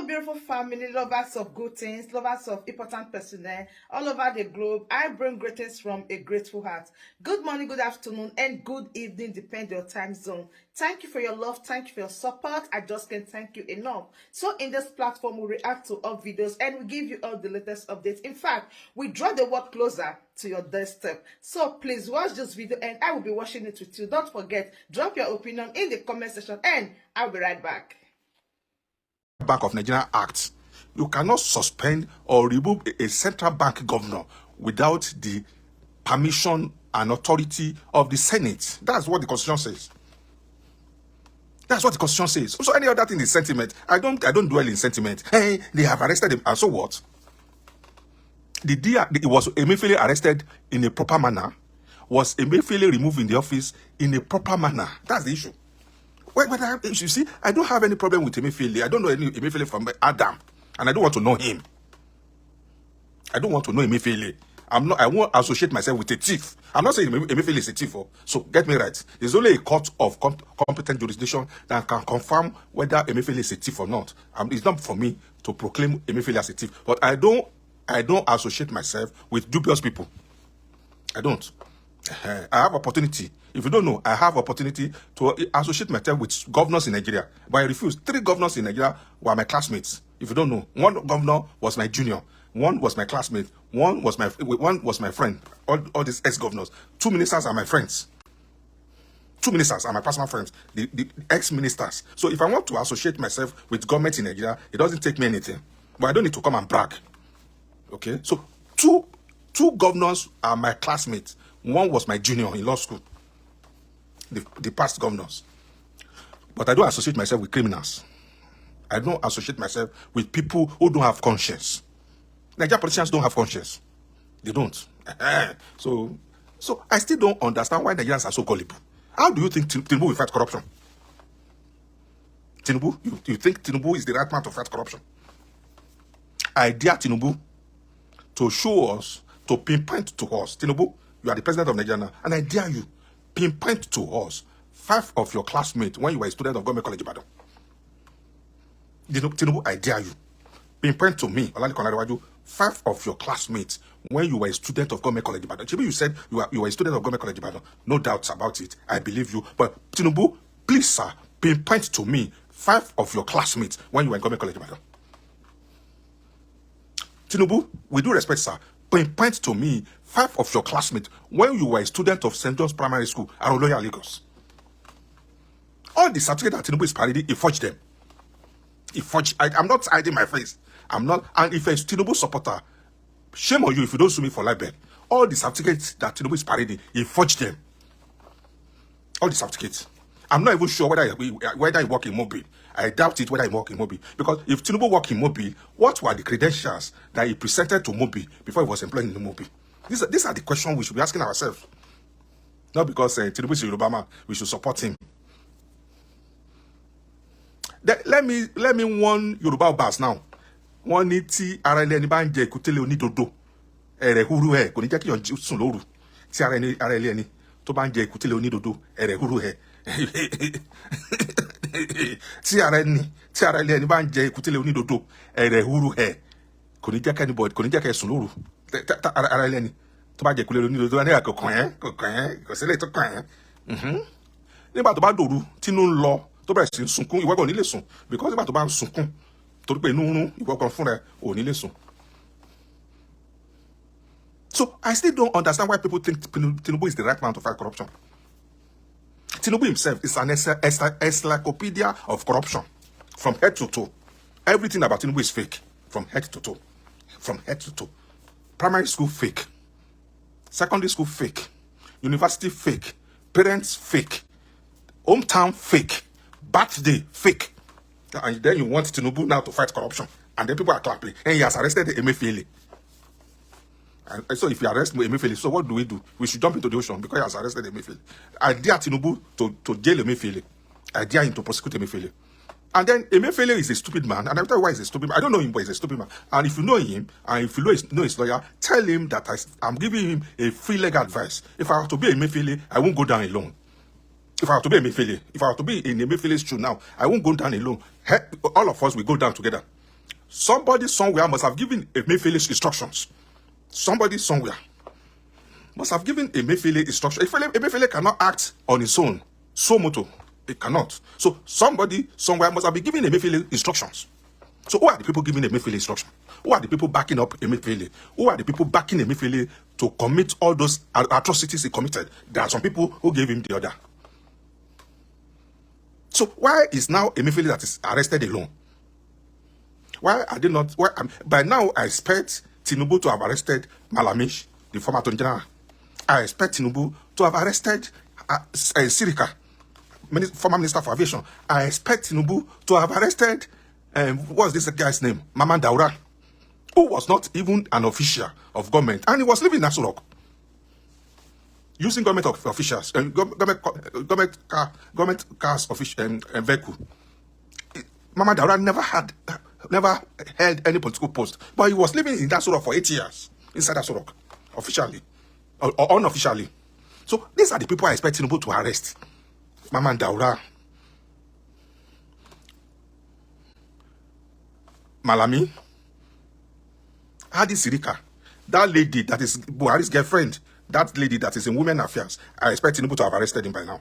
Hello, beautiful family, lovers of good things, lovers of important personnel all over the globe. I bring greetings from a grateful heart. Good morning, good afternoon, and good evening, depending on your time zone. Thank you for your love. Thank you for your support. I just can't thank you enough. So in this platform, we react to all videos and we give you all the latest updates. In fact, we draw the world closer to your doorstep. So please watch this video and I will be watching it with you. Don't forget, drop your opinion in the comment section and I'll be right back. Bank of Nigeria Act, you cannot suspend or remove a central bank governor without the permission and authority of the Senate. That's what the Constitution says. That's what the Constitution says. So any other thing is sentiment. I don't dwell in sentiment. Hey, they have arrested him, and so what? It was Emefiele arrested in a proper manner. Was Emefiele removed in the office in a proper manner? That's the issue. You see, I don't have any problem with Emefiele. I don't know any Emefiele from Adam, and I don't want to know him. I don't want to know Emefiele. I won't associate myself with a thief. I'm not saying Emefiele is a thief. So get me right. There's only a court of competent jurisdiction that can confirm whether Emefiele is a thief or not. It's not for me to proclaim Emefiele as a thief. But I don't associate myself with dubious people. I don't. I have opportunity. If you don't know, I have opportunity to associate myself with governors in Nigeria. But I refuse. 3 governors in Nigeria were my classmates. If you don't know, 1 governor was my junior. 1 was my classmate. 1 was my friend. All these ex-governors. 2 ministers are my friends. 2 ministers are my personal friends. The ex-ministers. So if I want to associate myself with government in Nigeria, it doesn't take me anything. But I don't need to come and brag. Okay? So two governors are my classmates. 1 was my junior in law school. The past governors. But I don't associate myself with criminals. I don't associate myself with people who don't have conscience. Nigerian politicians don't have conscience. They don't. So I still don't understand why Nigerians are so gullible. How do you think Tinubu will fight corruption? Tinubu? You think Tinubu is the right man to fight corruption? I dare Tinubu to show us, to pinpoint to us. Tinubu, you are the president of Nigeria now, and I dare you, pinpoint to us 5 of your classmates when you were a student of Government College Ibadan. Tinubu, I dare you, pinpoint to me, Olarewaju, 5 of your classmates when you were a student of Government College Ibadan. Maybe you said you were a student of Government College Ibadan. No doubts about it. I believe you. But Tinubu, please, sir, pinpoint to me 5 of your classmates when you were in Government College Ibadan. Tinubu, with due respect, sir, pinpoint to me 5 of your classmates when you were a student of St. John's Primary School, Aroloya, Lagos. All the certificates that Tinubu is parading, he forged them. He forged. I'm not hiding my face. I'm not. And if you're a Tinubu supporter, shame on you if you don't sue me for libel. All the certificates that Tinubu is parading, he forged them. All the certificates. I'm not even sure whether he work in Mobile. I doubt it whether he work in Mobile. Because if Tinubu work in Mobile, what were the credentials that he presented to Mobile before he was employed in the Mobile? These are the questions we should be asking ourselves. Not because Tinubu is a Yoruba man, we should support him. Let me warn Yoruba Bars now. One ní tí ara ẹni bá ń jẹ ìkútélé onídodo ẹ̀rẹ̀ huru ẹ̀ kò ní jẹ́ kí yàn sùn lóru. Tí ara ẹni tó bá ń jẹ ìkútélé onídodo ẹ̀rẹ̀ huru ẹ̀. Tí ara ẹni bá ń jẹ ìkútélé onídodo ẹ̀rẹ̀ huru ẹ̀ kò ní jẹ́ kí anybody kò ní jẹ́ kí ẹ sùn lóru. Ara ẹni tó bá jẹ ìkútélé onídodo ẹni kò kàn kò sílẹ̀ tó kàn ẹ́. Nígbà tó bá dòru tínú ń lọ tó bẹ̀rẹ̀ sí ń sunkún ìwọ kò ní lè sùn because nígbà tó bá ń sunkún torí pé inú rún ìwọ kan fúnra ò ní lè sùn. So I still don't understand why people think Tinubu is the right man to fight corruption. Tinubu himself is an encyclopedia of corruption from head to toe. Everything about Tinubu is fake from head to toe. From head to toe. Primary school fake. Secondary school fake. University fake. Parents fake. Hometown fake. Birthday fake. And then you want Tinubu now to fight corruption. And then people are clapping. And he has arrested Emefiele. And so if you arrest Emefiele, so what do? We should jump into the ocean because he has arrested Emefiele. I dare Tinubu to jail Emefiele. I dare him to prosecute Emefiele. And then Emefiele is a stupid man. And I'll tell you why he's a stupid man. I don't know him, but he's a stupid man. And if you know him, and if you know his lawyer, tell him that I'm giving him a free legal advice. If I have to be Emefiele, I won't go down alone. If I have to be Emefiele, if I have to be in Emefiele's shoe now, I won't go down alone. All of us will go down together. somebody somewhere must have given Emefiele instructions. Somebody somewhere must have given Emefiele instructions. Emefiele cannot act on his own. So moto, it cannot. So somebody somewhere must have been giving Emefiele instructions. So who are the people giving Emefiele instruction? Who are the people backing up Emefiele? Who are the people backing Emefiele to commit all those atrocities he committed? There are some people who gave him the order. So why is now Emefiele that is arrested alone? Why are they not? Why, by now, I expect Tinubu to have arrested Malami, the former Attorney General. I expect Tinubu to have arrested Sirika, former Minister for Aviation. I expect Tinubu to have arrested, what's this guy's name? Maman Daura, who was not even an official of government, and he was living in Asurok, using government officials, government cars official vehicle. Mama Daura never held any political post, but he was living in that Asurok for 8 years, inside Asurok, officially or unofficially. So these are the people I expect Tinubu to arrest. Mama Daura, Malami, Hadi Sirika, that lady that is Buhari's girlfriend, that lady that is in Women Affairs, I expect Tinubu to have arrested him by now.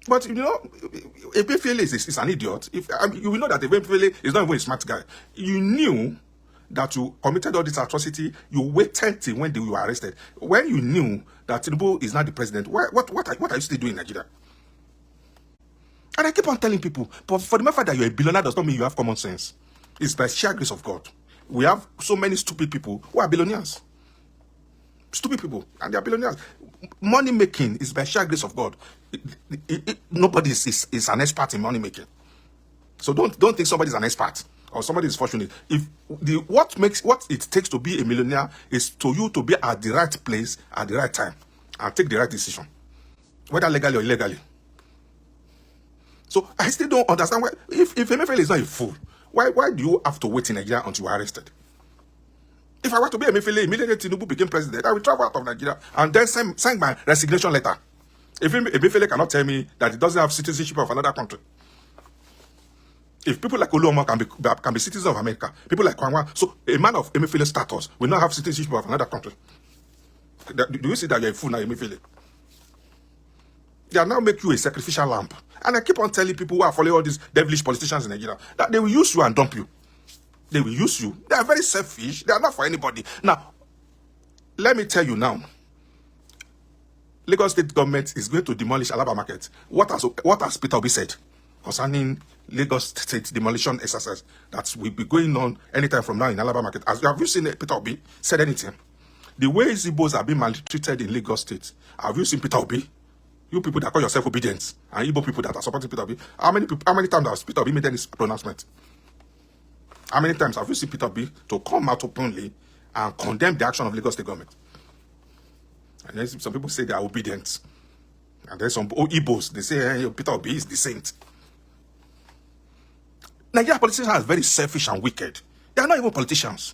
But you know, Emefiele is an idiot. You will know that Emefiele is not even a smart guy. You knew that you committed all this atrocity. You waited till when you were arrested. When you knew that Tinubu is not the president, what are you still doing in Nigeria? And I keep on telling people, but for the mere fact that you're a billionaire does not mean you have common sense. It's by sheer grace of God. We have so many stupid people who are billionaires. Stupid people, and they are billionaires. Money making is by sheer grace of God. Nobody is an expert in money making. So don't think somebody is an expert or somebody is fortunate. What it takes to be a millionaire is to you to be at the right place at the right time and take the right decision, whether legally or illegally. So I still don't understand why, if Emefiele is not a fool, why do you have to wait in Nigeria until you are arrested? If I were to be Emefiele, immediately Tinubu became president, I will travel out of Nigeria and then send my resignation letter. If Emefiele cannot tell me that he doesn't have citizenship of another country, if people like Oluomo can be citizens of America, people like Kwanwa, so a man of Emefiele status will not have citizenship of another country. Do you see that you're a fool now, Emefiele? They are now make you a sacrificial lamb. And I keep on telling people who are following all these devilish politicians in Nigeria that they will use you and dump you. They will use you. They are very selfish. They are not for anybody. Now, let me tell you now. Lagos State government is going to demolish Alaba Market. What has Peter Obi said concerning Lagos State demolition exercise that will be going on anytime from now in Alaba Market? Have you seen Peter Obi said anything? The way Igbos are being maltreated in Lagos State, have you seen Peter Obi? You people that call yourself obedient and Igbo people that are supporting Peter Obi, how many times has Peter Obi made any pronouncement? How many times have you seen Peter Obi to come out openly and condemn the action of Lagos State government? And then some people say they are obedient. And then some Igbos, they say, hey, Peter Obi is the saint. Nigeria politicians are very selfish and wicked. They are not even politicians.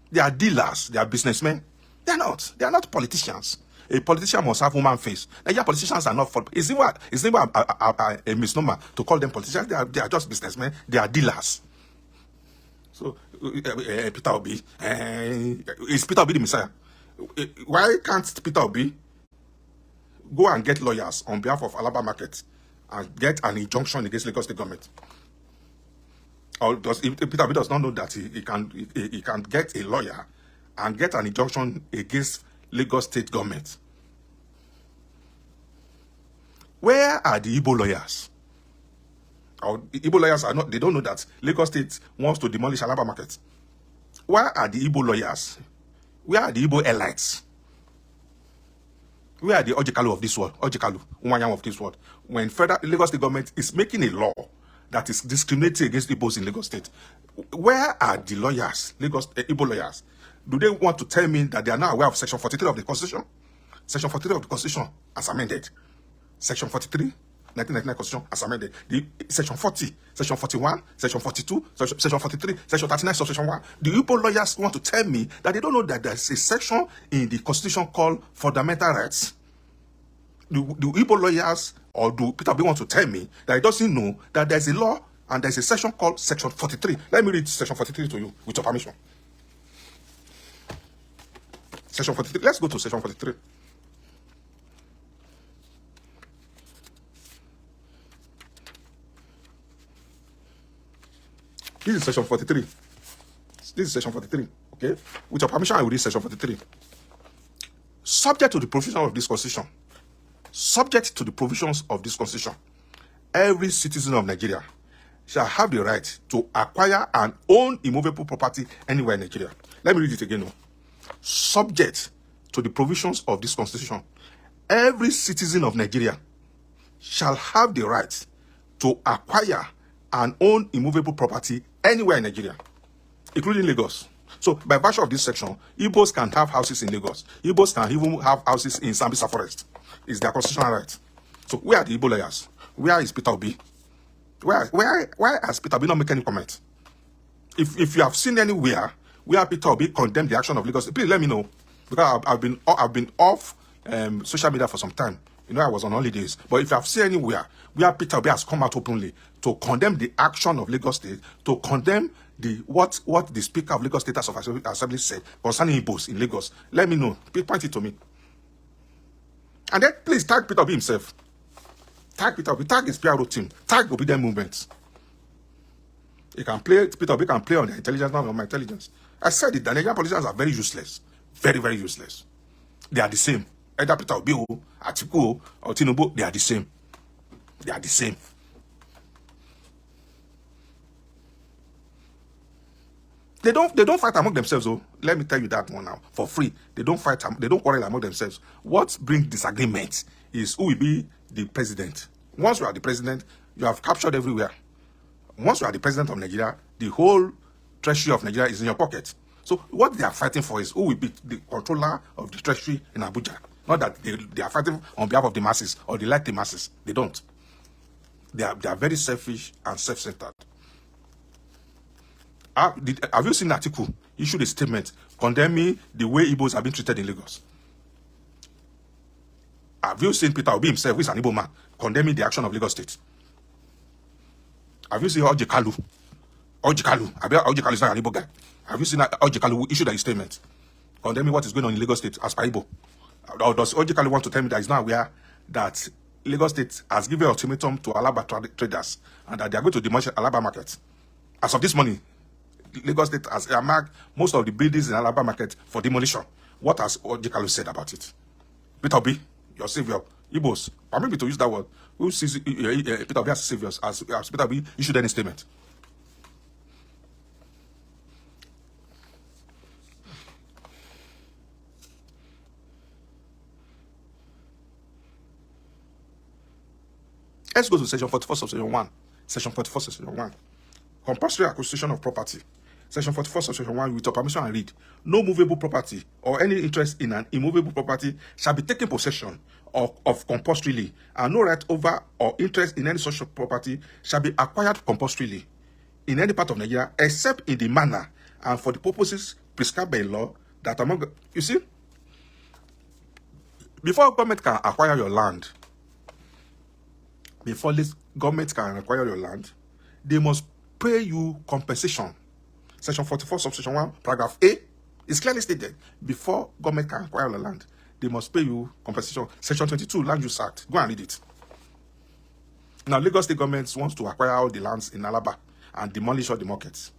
They are dealers. They are businessmen. They are not. They are not politicians. A politician must have human face. Nigeria politicians are not for. Is it a misnomer to call them politicians? They are just businessmen. They are dealers. So Peter Obi, is Peter Obi the Messiah? Why can't Peter Obi go and get lawyers on behalf of Alaba Market and get an injunction against Lagos State government? Or Peter Obi does not know that he can get a lawyer and get an injunction against Lagos State government? Where are the Igbo lawyers? Or Igbo lawyers are not, they don't know that Lagos State wants to demolish Alaba Market. Where are the Igbo lawyers? Where are the Igbo elites? Where are the Ojikalu of this world? Ojikalu, Umanyam of this world. When federal Lagos State government is making a law that is discriminating against Igbos in Lagos State, where are the lawyers, Igbo lawyers? Do they want to tell me that they are now aware of Section 43 of the Constitution? Section 43 of the Constitution as amended. Section 43, 1999 Constitution as amended. Section 40, Section 41, Section 42, Section 43, Section 39, Section 1. The Igbo lawyers want to tell me that they don't know that there's a section in the Constitution called Fundamental Rights. Do Igbo lawyers or do Peter Obi want to tell me that he doesn't know that there's a law And there's a section called Section 43. Let me read Section 43 to you, with your permission. Section 43. Let's go to Section 43. This is Section 43. This is Section 43. Okay? With your permission, I will read Section 43. Subject to the provision of this Constitution. Subject to the provisions of this Constitution, every citizen of Nigeria shall have the right to acquire and own immovable property anywhere in Nigeria. Let me read it again. Subject to the provisions of this Constitution, every citizen of Nigeria shall have the right to acquire and own immovable property anywhere in Nigeria, including Lagos. So, by virtue of this section, Igbos can have houses in Lagos. Igbos can even have houses in Sambisa Forest. It's their constitutional right. So, where are the Igbo lawyers? Where is Peter Obi? Why has Peter Obi not make any comment? If you have seen anywhere where Peter Obi condemned the action of Lagos, please let me know, because I've been off social media for some time. You know, I was on holidays. But if you have seen anywhere where Peter Obi has come out openly to condemn the action of Lagos State, to condemn what the Speaker of Lagos State House of Assembly said concerning Igbos in Lagos, let me know. Please point it to me. And then please tag Peter Obi himself. Tag Peter Obi, tag his PRO team, tag Obedient Movement. Peter Obi can play on the intelligence, not on my intelligence. I said it, the Nigerian politicians are very useless. Very, very useless. They are the same. Either Peter Obi, Atiku, or Tinubu, they are the same. They are the same. They don't fight among themselves, though. Let me tell you that one now. For free. They don't fight, they don't quarrel among themselves. What brings disagreement is who will be the president. Once you are the president, you have captured everywhere. Once you are the president of Nigeria, the whole treasury of Nigeria is in your pocket. So what they are fighting for is who will be the controller of the treasury in Abuja. Not that they are fighting on behalf of the masses or they like the masses. They don't. They are very selfish and self-centered. Have you seen an article issued a statement condemning the way Igbos have been treated in Lagos? Have you seen Peter Obi himself, who is an Igbo man, condemning the action of Lagos State? Have you seen Ojikalu? Ojikalu is not an Igbo guy. Have you seen Ojikalu who issued a statement condemning what is going on in Lagos State as per Igbo? Or does Ojikalu want to tell me that he's not aware that Lagos State has given an ultimatum to Alaba traders and that they are going to demolish Alaba market? As of this morning, Lagos State has earmarked most of the buildings in Alaba market for demolition. What has Ojikalu said about it? Peter Obi, your savior, Igbos, permit me to use that word. Who sees Peter Obi as savior, as Peter Obi issued any statement? Let's go to section 44, subsection 1. Section 44, subsection 1. Compulsory acquisition of property. Section 44, subsection 1, with your permission, I read. No movable property or any interest in an immovable property shall be taken possession of compulsorily, and no right over or interest in any such property shall be acquired compulsorily in any part of Nigeria, except in the manner and for the purposes prescribed by law that among... You see, before government can acquire your land, before this government can acquire your land, they must pay you compensation. Section 44, subsection 1, paragraph A is clearly stated. Before government can acquire your land, they must pay you compensation. Section 22, Land Use Act. Go and read it. Now, Lagos State government wants to acquire all the lands in Alaba and demolish all the markets.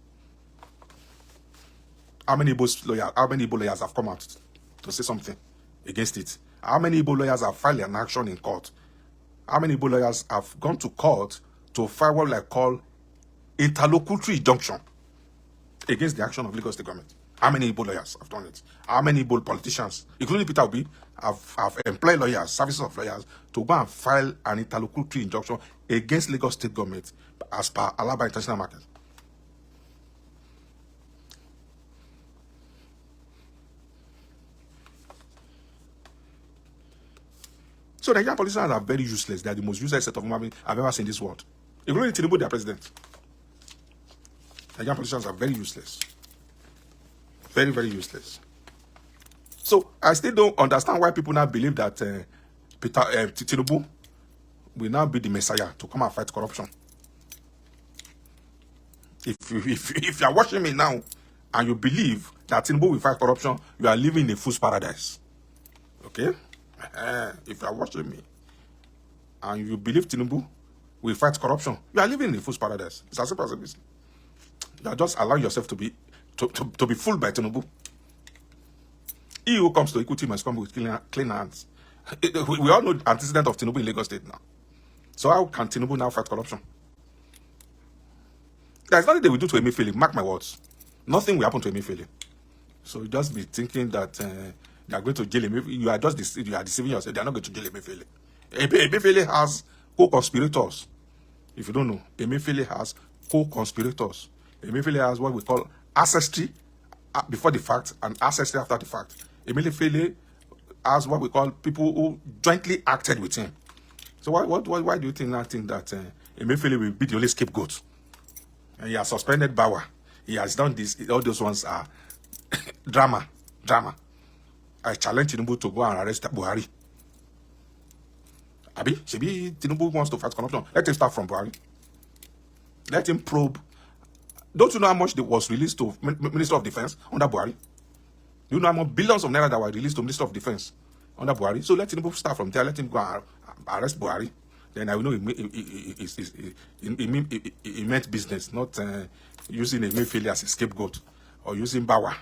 How many Igbo lawyers have come out to say something against it? How many Igbo lawyers have filed an action in court? How many Igbo lawyers have gone to court to file what I call interlocutory injunction against the action of Lagos State government? How many Igbo lawyers have done it? How many Igbo politicians, including Peter Obi, have employed lawyers, services of lawyers, to go and file an interlocutory injunction against Lagos State government as per Alaba International Market? So the Nigerian politicians are very useless. They are the most useless set of human beings I've ever seen in this world. Including Tinubu, their president. Nigerian politicians are very useless. Very, very useless. So I still don't understand why people now believe that Tinubu will now be the messiah to come and fight corruption. If you are watching me now and you believe that Tinubu will fight corruption, you are living in a fool's paradise. Okay? If you are watching me and you believe Tinubu will fight corruption, you are living in a fool's paradise. It's as simple as it is. You are just allowing yourself to be fooled by Tinubu. He who comes to equity must come with clean hands. We all know the antecedent of Tinubu in Lagos State now. So how can Tinubu now fight corruption? There's nothing they will do to Emefiele. Mark my words. Nothing will happen to Emefiele. So you just be thinking that they are going to jail Emefiele. You are deceiving yourself. They are not going to jail Emefiele. Emefiele has co-conspirators. If you don't know, Emefiele has co-conspirators. Emefiele has what we call ancestry before the fact and ancestry after the fact. Emefiele has what we call people who jointly acted with him. So why do you think that Emefiele will be the only scapegoat? And he has suspended Barr. He has done this. All those ones are drama. I challenge Tinubu to go and arrest Buhari. Abi, Tinubu wants to fight corruption. Let him start from Buhari. Let him probe. Don't you know how much was released to Minister of Defense under Buhari? Do you know how much billions of naira that were released to Minister of Defense under Buhari? So let Tinubu start from there. Let him go and arrest Buhari. Then I will know he meant business, not using Emefiele as a scapegoat or using Barr.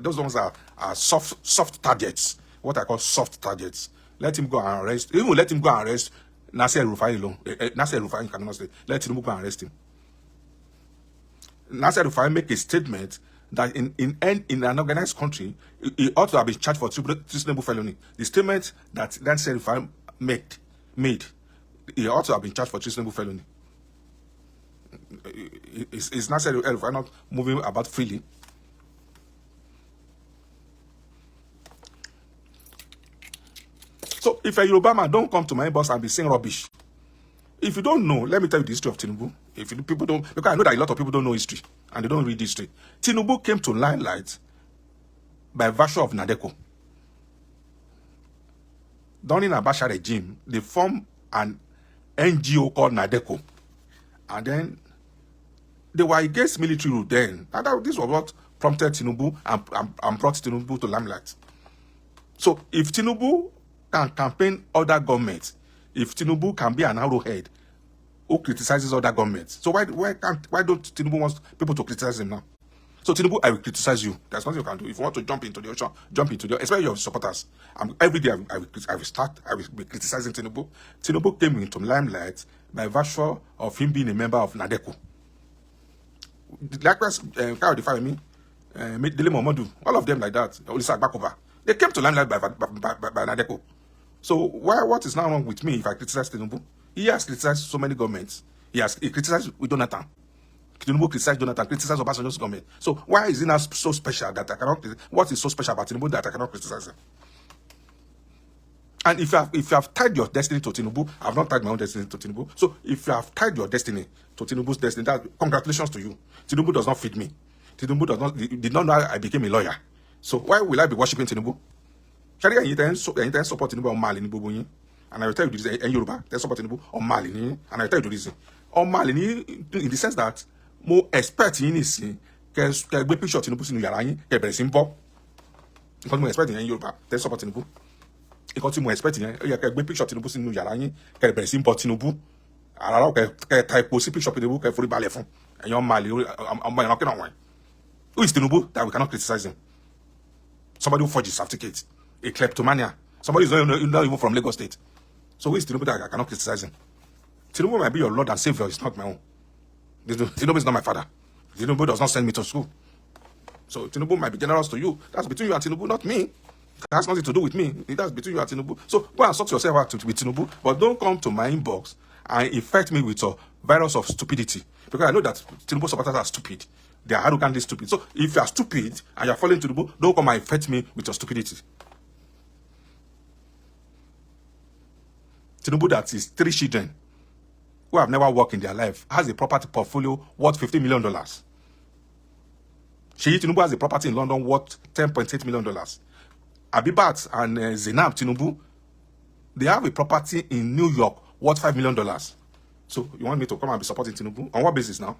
Those ones are soft targets. What I call soft targets. Let him go and arrest. Even let him go and arrest Nasser Rufai alone. Nasser Rufai cannot say. Let Tinubu go and arrest him. Nasser Rufai make a statement that in an organized country, he ought to have been charged for treasonable felony. The statement that Nasser Rufai made, he ought to have been charged for treasonable felony. Is Nasser Rufai not moving about freely? So if a Yoruba man don't come to my boss and be saying rubbish, if you don't know, let me tell you the history of Tinubu. People don't, because I know that a lot of people don't know history and they don't read history. Tinubu came to limelight by virtue of Nadeko. During Abacha regime, they formed an NGO called Nadeko, and then they were against military rule then. And this was what prompted Tinubu and brought Tinubu to limelight. So if Tinubu can campaign other governments, if Tinubu can be an arrowhead who criticizes other governments, so why don't Tinubu want people to criticize him now? So Tinubu, I will criticize you. There's nothing you can do. If you want to jump into the ocean, jump into the, especially your supporters. Every day I will be criticizing Tinubu. Tinubu came into limelight by virtue of him being a member of Nadeko. Likewise, Kyle Define Dele Momodu, all of them like that. Olisa Bakoba, they came to limelight by Nadeko. So what is now wrong with me if I criticize Tinubu? He has criticized so many governments. He criticized with Jonathan. Tinubu criticized Jonathan, criticized Obasanjo's government. So why is it now so special that I cannot? What is so special about Tinubu that I cannot criticize him? And if you have tied your destiny to Tinubu, I have not tied my own destiny to Tinubu. So if you have tied your destiny to Tinubu's destiny, congratulations to you. Tinubu does not feed me. Tinubu did not know I became a lawyer. So why will I be worshiping Tinubu? Shall I support Tinubu on Mali ni? And I will tell you this in Yoruba, they support Tinubu on Mali ni, and I will tell you this on Mali ni, in the sense that mo expect in this ke gbe picture Tinubu sínú yàrá yín ke bẹ̀rẹ̀ sí nbo. Because mo expect in Yoruba, they support Tinubu. Because mo expect in ó yẹ ke gbe picture Tinubu sínú yàrá yín ke bẹ̀rẹ̀ sí nbo Tinubu. Ara ke type sí picture Tinubu ke forí balẹ̀ fún. Ẹ̀yin on Mali on Mali knocking on one. Who is Tinubu that we cannot criticize him? Somebody who forges certificates, a kleptomania. Somebody who is not even from Lagos State. So who is Tinubu that I cannot criticize him? Tinubu might be your Lord and Savior. It's not my own. Tinubu is not my father. Tinubu does not send me to school. So Tinubu might be generous to you. That's between you and Tinubu, not me. That has nothing to do with me. That's between you and Tinubu. So go and sort yourself out with Tinubu, but don't come to my inbox and infect me with a virus of stupidity. Because I know that Tinubu supporters are stupid. They are arrogantly stupid. So if you are stupid and you are following Tinubu, don't come and infect me with your stupidity. Tinubu, that is 3 children who have never worked in their life, has a property portfolio worth $50 million. Sheyi Tinubu has a property in London worth $10.8 million. Abibat and Zainab Tinubu, they have a property in New York worth $5 million. So you want me to come and be supporting Tinubu? On what basis now?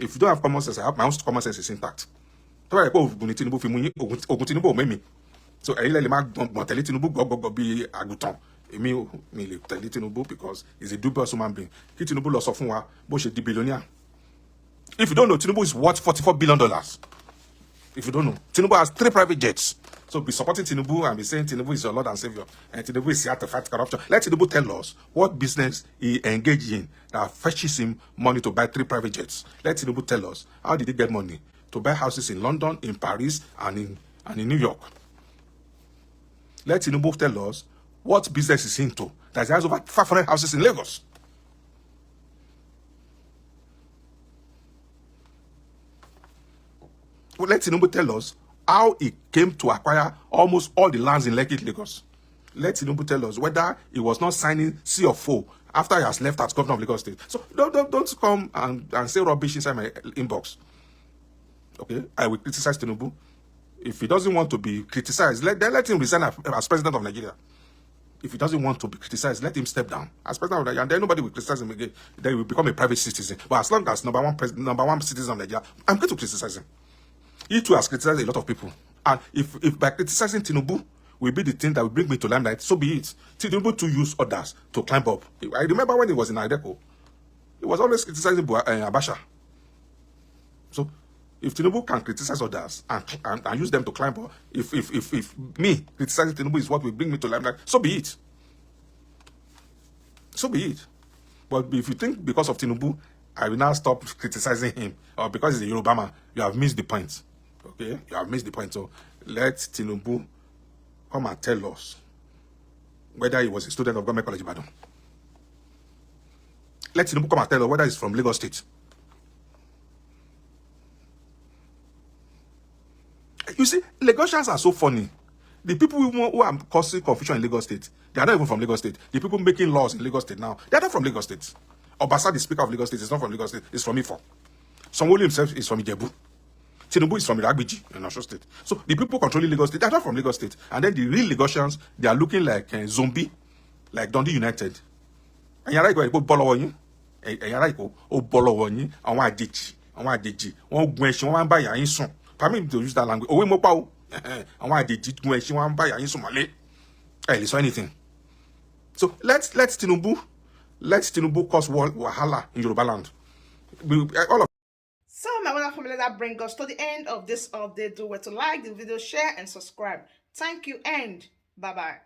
If you don't have common sense, I have my own common sense is intact. So I go Tinubu fi muyin ogun Tinubu me. So I let him tell Tinubu go be agutan. Me le tell Tinubu because he's a dubious human being. Ki Tinubu lọ sọ fún wa bó ṣe di billionaire. If you don't know, Tinubu is worth $44 billion. If you don't know, Tinubu has 3 private jets. So be supporting Tinubu and be saying Tinubu is your Lord and Savior. And Tinubu is here to fight corruption. Let Tinubu tell us what business he engaged in that fetches him money to buy 3 private jets. Let Tinubu tell us how did he get money to buy houses in London, in Paris, and in New York. Let Tinubu tell us what business is into that he has over 500 houses in Lagos. Let Tinubu tell us how he came to acquire almost all the lands in Lekki, Lagos. Let Tinubu tell us whether he was not signing CFO after he has left as governor of Lagos State. So don't come and say rubbish inside my inbox. Okay, I will criticize Tinubu. If he doesn't want to be criticized, let him resign as president of Nigeria. If he doesn't want to be criticized, let him step down as president of Nigeria, and then nobody will criticize him again. Then he will become a private citizen. But as long as number one citizen of Nigeria, I'm going to criticize him. He too has criticized a lot of people. And if by criticizing Tinubu will be the thing that will bring me to limelight, so be it. Tinubu too used others to climb up. I remember when he was in Adeco, he was always criticizing Abasha. So if Tinubu can criticize others and use them to climb up, if me criticizing Tinubu is what will bring me to limelight, so be it. So be it. But if you think because of Tinubu, I will now stop criticizing him, or because he's a Yoruba man, you have missed the point. Okay? You have missed the point. So let Tinubu come and tell us whether he was a student of Government College Ibadan. Let Tinubu come and tell us whether he's from Lagos State. You see, Lagosians are so funny. The people who are causing confusion in Lagos State, they are not even from Lagos State. The people making laws in Lagos State now, they are not from Lagos State. Obasa, the Speaker of Lagos State, is not from Lagos State. It's from Ifo. Sanwo-Olu himself is from Ijebu. Tinubu is from Iragbiji in Osun State. So the people controlling Lagos State, they are not from Lagos State. And then the real Lagosians, they are looking like zombie, like Dundee United. And you're right, go bolo wonyi. And you're right, go bolo wonyi. And one adeji. One gwenshi, one buy yin sun. Permit me to use that language. Owe mo pa o. And one adeji gwenshi, one buy yin sun male. Hey, listen anything. So let Tinubu cause wahala in Yoruba land. All of So my wonderful family, that brings us to the end of this update. Do well to like the video, share, and subscribe. Thank you, and bye-bye.